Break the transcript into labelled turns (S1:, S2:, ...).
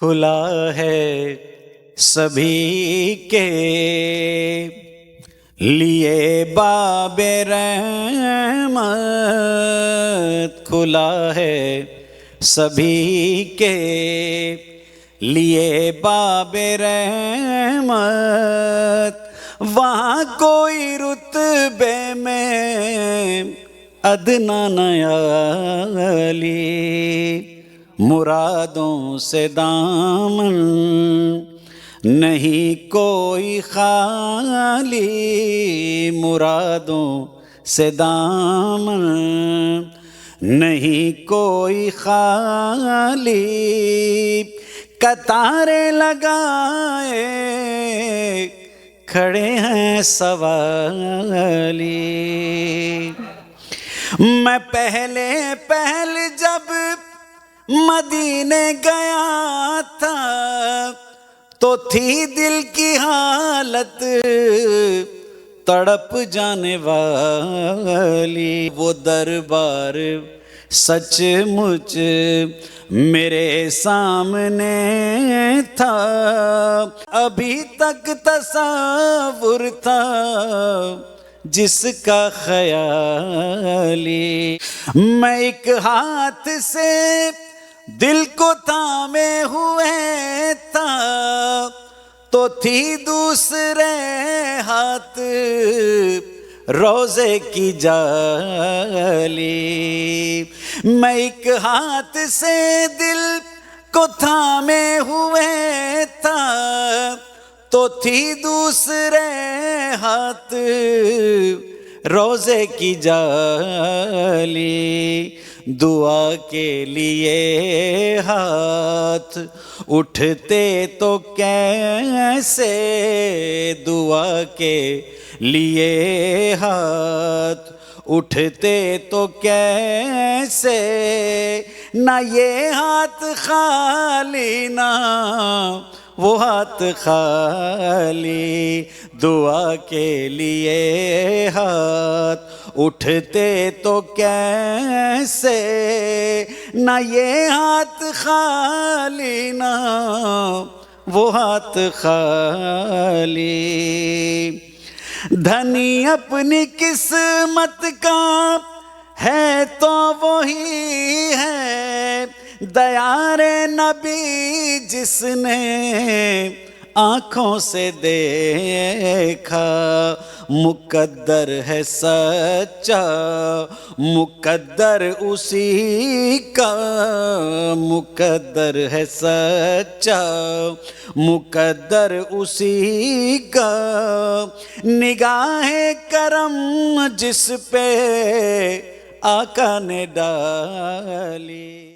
S1: کھلا ہے سبھی کے لیے باب رحمت، کھلا ہے سبھی کے لیے باب رحمت، وہاں کوئی رتبے میں ادنا نیالی، مرادوں سے دامن نہیں کوئی خالی، مرادوں سے دامن نہیں کوئی خالی، قطاریں لگائے کھڑے ہیں سوالی۔ میں پہلے جب مدینے گیا تھا تو تھی دل کی حالت تڑپ جانے والی، وہ دربار سچ مچ میرے سامنے تھا، ابھی تک تصور تھا جس کا خیالی، میں ایک ہاتھ سے دل کو تھامے ہوئے تھا تو تھی دوسرے ہاتھ روضے کی جالی، میں ایک ہاتھ سے دل کو تھامے ہوئے تھا تو تھی دوسرے ہاتھ روضے کی جالی، دعا کے لیے ہاتھ اٹھتے تو کیسے، دعا کے لیے ہاتھ اٹھتے تو کیسے، نہ یہ ہاتھ خالی نہ وہ ہاتھ خالی، دعا کے لیے ہاتھ اٹھتے تو کیسے، نہ یہ ہاتھ خالی نہ وہ ہاتھ خالی، دھنی اپنی قسمت کا ہے تو وہی ہے، دیار نبی جس نے آنکھوں سے دیکھا، مقدر ہے سچا مقدر اسی کا، مقدر ہے سچا مقدر اسی کا، نگاہ کرم جس پہ آقا نے ڈالی۔